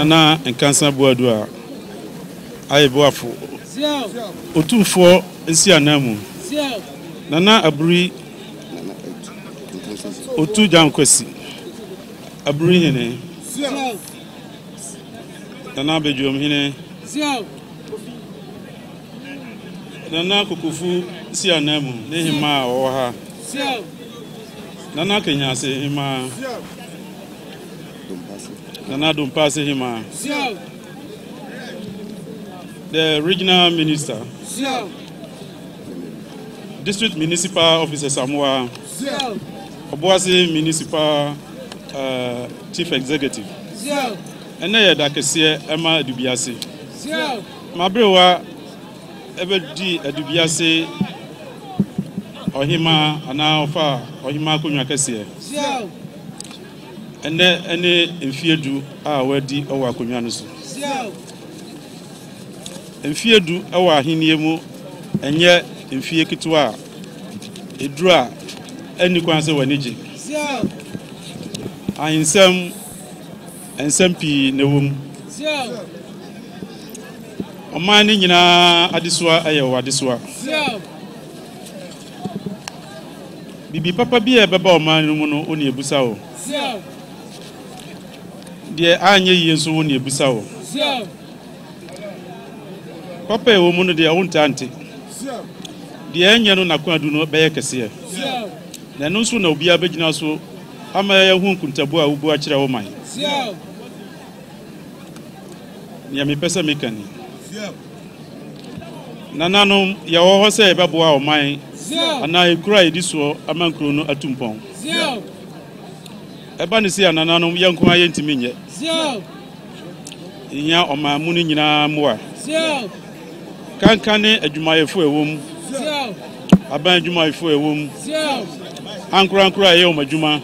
Nana and Cancer Boadua. I boafu. Otufo Nsianamu. Nana Abri Otu Jankwesi. Abri Hene. Nana Bejum Hene. Nana Kukufu Sianamu. Nehima Oha. Nana Kenyase Hima. Nana Dumpase Hima. The regional minister. District Municipal Officer Samoa. Obuasi Municipal Chief Executive. And then Dakesie Emma Edubiase. Mabrewa Ebedi Edubiase Ohima Anaofa Ohima Kunyakesie. And then any infiedu wedi owa kunyanusu. Infiedu owa hiniemu enye infie kitwa edura eni kwanse waniji. Ahinsem ensem pi newum. Omani nyina adiswa ayewa adiswa. Bibi papa bi ebeba omani mu no oni ebusa o. Die anye yenso woni ebusa o. Papa e wo mu no de wonta ante. Die anya no nakwadu no beye kese. Na no so na obi abegina so ama ya hu nkuntabu a ubu akire wo man. Nya me pesa mekani. Nananom ya wo ho se ebeboa o man. Ana ekura ediso amankro no atumpon. Eba ni si anananom yanko ayentimi nye. Inya omamu ni nyina moa. Kankane adwumayefo ewom. Aban adwumayefo ewom. Ankura ye omadwuma.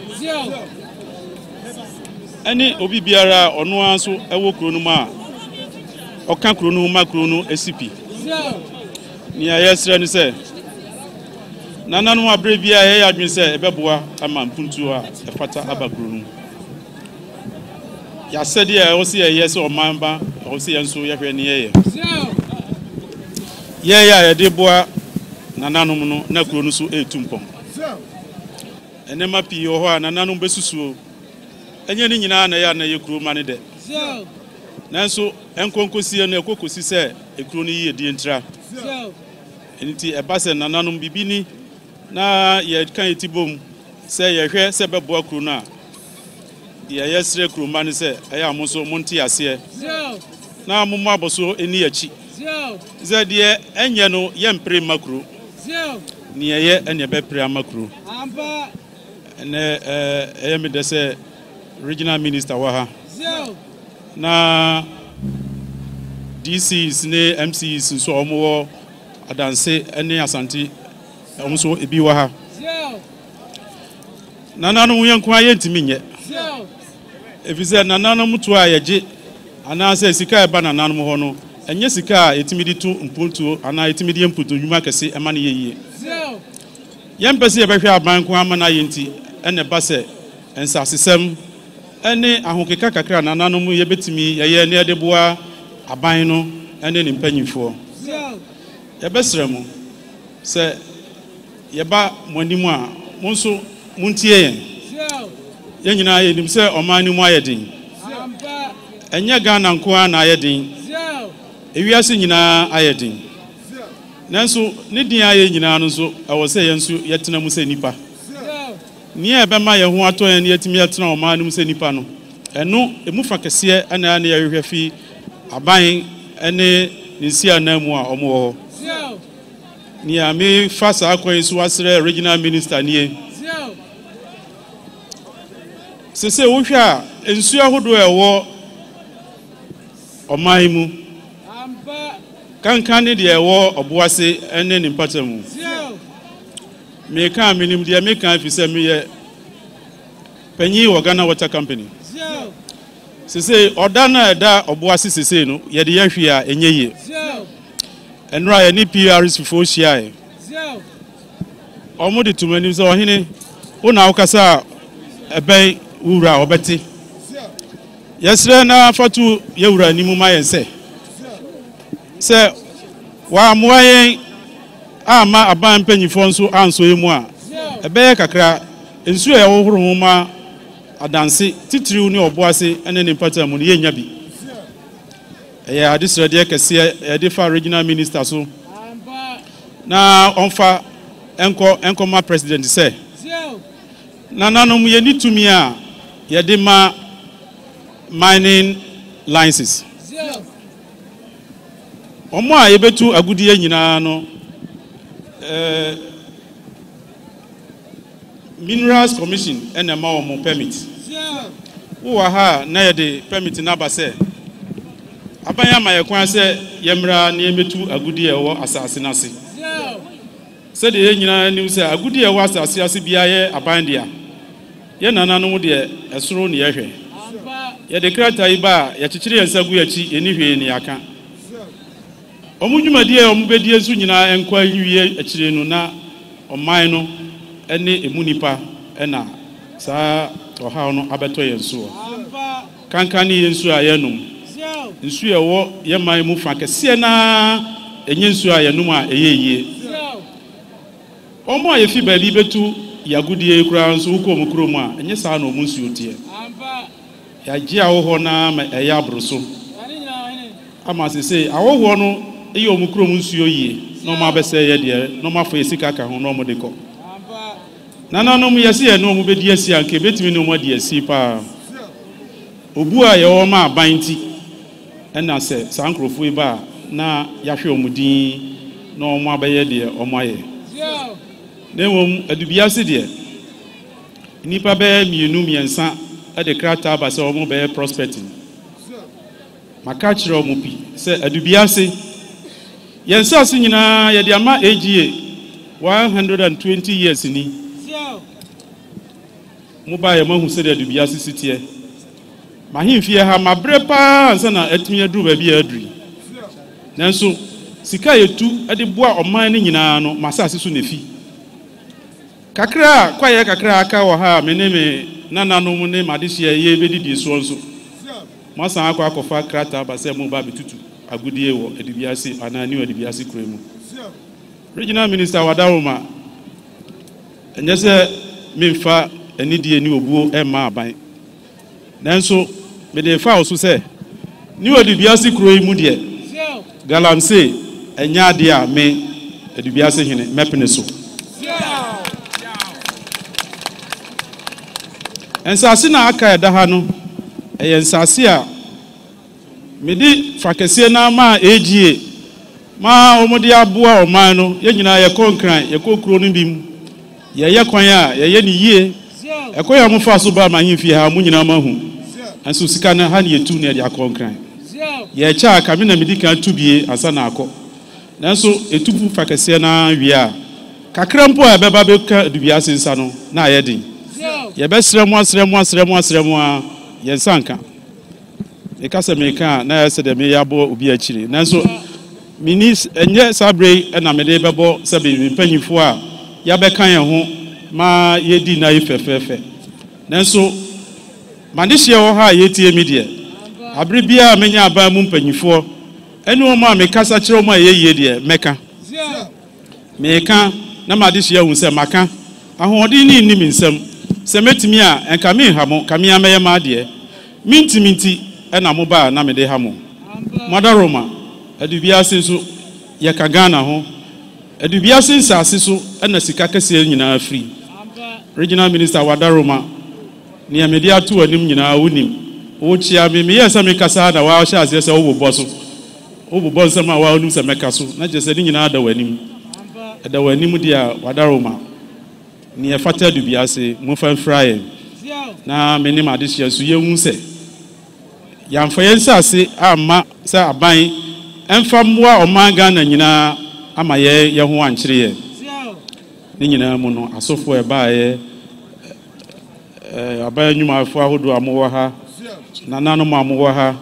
Ani obi biara ono anso ewo kuro no ma. Oka kuro no ma kuro no esipi. Ni ayesra ni se Nananom abre bia ye adwin se ebeboa ama mpuntu a efata abakuro no. Ya sede e o se ye se o manba o se yenso ye hwe ne ye. Ye ya de boa nananom no na kuro no so etumpom. Enema pi ho a nananom besusuo. Enye ni nyina na ya na ye kuro ma ne de. Nanso enkonkosie na ekokosi se ekuro no yi di ntra. Enti ebase nananom bibini na ye kan etibom se ye hwe se beboa kuro na ye yesre kuro ma ne se eya moso monti ase na momo aboso eni achi ze de enye no ye mpre makuro ni ye ene be pre makuro ene me de se regional minister wa ha na DCs ne MCs so omo adanse ene Asante omso ebi wa ha nananom yanko ayentimi nye efize nananom to ayeje ana se sika eba nananom ho no enye sika etimidi tu mpuntu ana etimidi mpuntu nwuma kese ema ne yeye yempese ebehwe aban ko ama na yenti ene base ensasesem ene ahokeka kakra nananom ye betimi yeye ne edeboa aban no ene ne mpanyimfo yebesremu se yeba monimu a monso muntie yen nyina yenim se omani mu ayedin enya Ghana nko a na ayedin ewiase nyina ayedin nanso ne din aye nyina no so awo se yenso yetena mu se nipa ni ebema ye ho ato ye ne yetimi yetena omani mu se nipa no eno emufa kese ana na yehwe fi aban ene nsia na mu a omo ni ami fasa akwan so asre regional minister nie sese wo hwa ensu ahodo ewo oman mu kankan ne de ewo oboase ene ne mpatamu me kan minim de me kan fi se me ye panyi wo Ghana Water Company sese odana eda oboase sese no ye de yahwe a enyeye enra ye ni PRs fifo hia e omo de tumani so Hene una ukasa eben wura obeti Yesre na fatu yewura ni mu mayen se wa moyen ama aban panyifo nso anso emu a ebe kakra ensu e wohoro ho ma adanse titiriw ne oboase ene ne mpata mu ne yenya bi ya adisrede e kese e de fa regional minister so na onfa enko ma president se na nanom ye ni tumi a ye de ma mining licenses omo a yebetu agudie nyina no Minerals Commission and a more permit. Who are her near the permit number say Abayama Yakwanse Yemra near me to a good year or assassinasi. Said the engineer news a good year was assassinasi BIA abandia. Yanano dear a sroon yehe. Yet the Krataiba, Yachichi and Saguachi, anywhere in Yakan. Omujuma dear Ombedia Sunina and quite you a chilena or mino. Any emunipa ena sa oha no abeto yenso kankani yenso ayenum nsu ewo yeman mu fa kese na enyenso ayenum a eyeye omo ayefi ba bi betu yagudie kura nso uko mukrom a enye sa na omunsu otie ya gi awo na ma eya abroso ama sese awo no eye omukrom nsu oye no ma bese ye de no ma fa esika ka ho no mo de ko Nana no yesi e no mu bedi asi anke betimi no mu de asi pa obu a ye wo ma abanti na se sankrofo iba na yahwe omudin na omo abaye de omo aye na wom Edubiase de nipa be mienu miensa e de krata ba se omo be prospecting maka kire omo pi se Edubiase yensa se nyina ye de ama AGA 120 years ni Mobile man who said that Edubiase city here. Mahimfie ha mabrepa ansa na atumi aduru ba bi aduri. Nanso sika yetu ade boa oman ni nyina no masase so nefi. Kakra kwaye kakra aka wo ha meneme nanano mu ne madehia ye bedidi so nso. Masa akwa akofa krata ba se mo ba betutu agudie wo Edubiase anani wo Edubiase kremu. Regional Minister Wadaroma enyese memfa eni die ni obuo ema aban nanso me de fa oso se ni Edubiase kro imu de Galamsey enya de a me Edubiase hene mepene so ensase na aka eda ha no ensase a me di fakese na ma AGA ma omode aboa oman no ye nyina ye konkran ye kokro no bi mu ye kwan a ye ni yie ekoya mo fa so ba mahimfie ha mo nyina ma hu anso sika na ha ne yetu ne de akonkran ye cha ka me na medika tubie asa na akọ nanso etubu fakese na wi a kakra mpo a beba be ka Edubiase nsa no na aye din ye be sremu a ye nsanka e ka se me ka na se de me yabo obi akire nanso minis enye sabre na me de bebo se be mpanyifo a ya be kan ye ho ma yedi na ifefefe nanso mandehie wo ha yetie media abre bia menya aba mu mpanyifo ene o ma me kasa kire o ma yeye de meka na mandehie hu se maka ahodi ni nim nsem se metimi a enka me hamo kamia meye ma de minti ena mo ba na me de hamo Madaroma Edubiase so ye ka Ghana ho Edubiase nsase so ena sika kese nyina free Regional Minister Wadaroma ni amedia tu anim nyina wonim wo chia me yesa me kasa da wa sha ase se wo boso wo boso ma wa onu se meka so na je se ni nyina da wanim dia Wadaroma ni e fata Edubiase mo fan fraye na me ni madehia so ye hu se yamfa yensase ama se aban emfa mmoa omanga na nyina ama ye ho ankire ye ni nyina mu no asofo e baaye aban nyuma afo ahodo amowo ha nanano ma amowo ha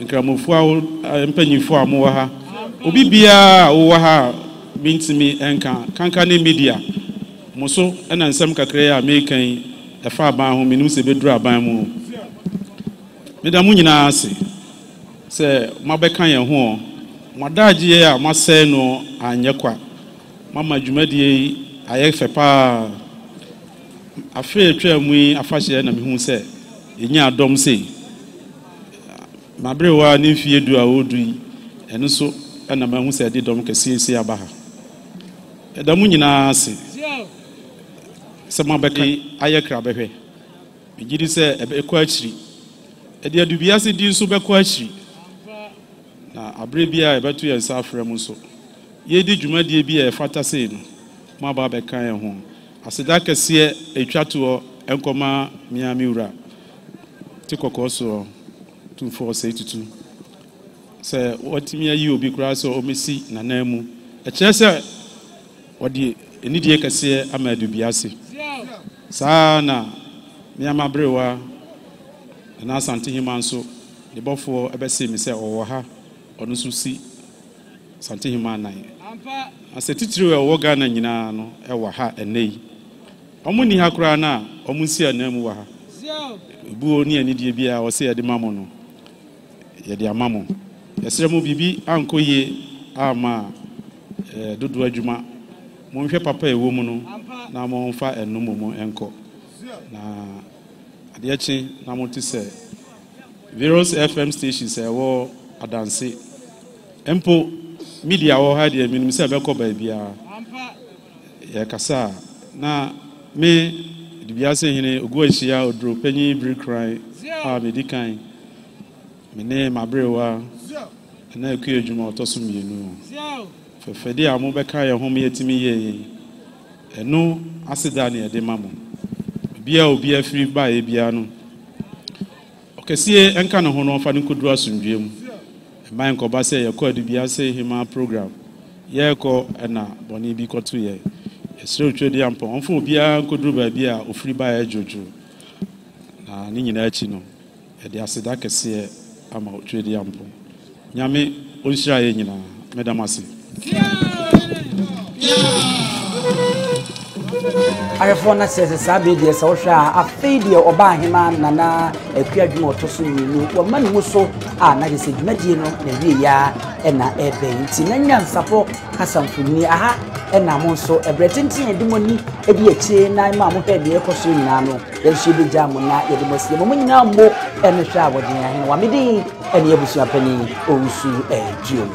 nkramofo aho empanyifo amowo ha obi bia wo ha bintimi enka kanka ne media muso ena nsem kakra ya mekan efa aban ho menim se beduru aban mu Medamu nyina ase se mabeka ye ho madaje a masɛ no anye kwa mama dwumadie aye fepa afa twa mu afahye na mehu se yenya adom sei mabrewa ne fie du a odu yi eno so na mahu se de dom kesiesi abaha edamu nyina ase se mabeka aye kra behwe megidi se ekɔ akiri edi Edubiase di nso bekɔ akiri na abre bia ebetu ye nsa afrɛ mu so ye di dwumadie bia efata sei no ma ba beka ye ho aseda kese etwa to enkoma miami ura ti kokoso 2482 se watimi ayi obi kura so omesi nanamu ekyerɛ sɛ wodi enidie kese ama Edubiase sana miama brewa na Asante himanso de bofo ebese mi sɛ ɔwɔ ha ɔno so si Asante himanan asetitiri wɔ Ghana nyina no ɛwɔ ha enei ɔmo ni ha kura na ɔmo si anamu wɔ ha buo ni anidie bia ɔse yɛde mamo no yɛde amamo yɛsrɛ mu bibi ankoye ama dodo adwuma mo nhwɛ papa ɛwɔ mu no na mo mfa ɛnom mo ɛnkɔ na adeɛkye na mo te sɛ various FM stations ɛwɔ adanse empo media wɔ ha deɛ minim sɛ bɛkɔ baabia yɛkasa na me Edubiase Hene ogu ahyia odro panyi brikran a medikan mene mabrewa na ekue adwuma ɔtɔso mienu fɛfɛde a mo bɛka yɛ ho me yɛtimi yɛ ɛno aseda ne yɛde ma mo bia obi afiri ba e bia no okesie enka ne ho no fa ne koduru asundwe mu man ko ba sɛ yɛkɔ Edubiase hima program yɛkɔ ɛna bɔne bi kɔto yɛ yɛsrɛ otwedi ampo ɔmfo bia koduru ba bia ofiri ba yɛ jojo na ne nyina akyi no yɛde aseda kɛse ama otwedi ampo nyame onhyira yɛ nyina medamase Arefo na sese sabe de se wo hwa afei de oba ahema nana akua dwuma otoso nyinu wo ma ne mu so a na de se dwumadie no na wie ya na ebe nti na NYANSAPO kasamfuni aha na mo so ebretintin edimoni edi eche na ma mo hwe de ekoso nyina no ye hye be jam na ye de mosie mo nyina mo ene hwa wode ahema wa medi ene abusua pani owusu ejio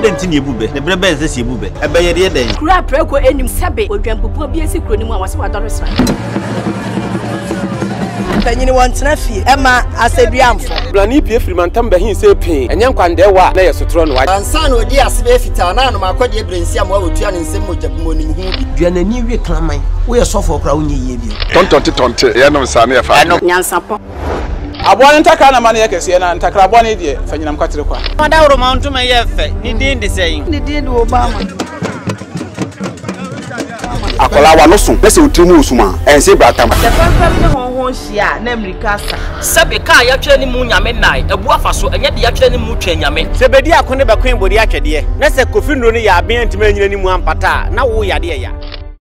Dentini ebube ne brebe ese ebube ebe ye de den kura preko enim sebe odwampopo bi esi kro ni mu awase wadoro sra tanyini wantena fie ema aseduamfo blani pie frimantam be hin se pin enye nkwande wa na yesotro no wa ansa na odi asebe fita na no makode ebrensi am wa otua ne nsem mojabumo ni hu bi duanani wie klaman wo ye sofo kra wonye yie bi tontonte ye no nsa na ye fa NYANSAPO abone ntakra na mane yekese na ntakra abone die fanyina mkwatere kwa wada woro mountuma ye fe ni din de seyin ni din Obama akola wa no so pese otrimu osuma ense bratam the family ne honhon hia na America sa sebe ka ya twere ni mu nyame nai ebu afaso enye de ya twere ni mu twa nyame sebedi akone be kwen bodi atwede na se kofi nro ni ya aben antima nyina ni mu ampata na wo yade ya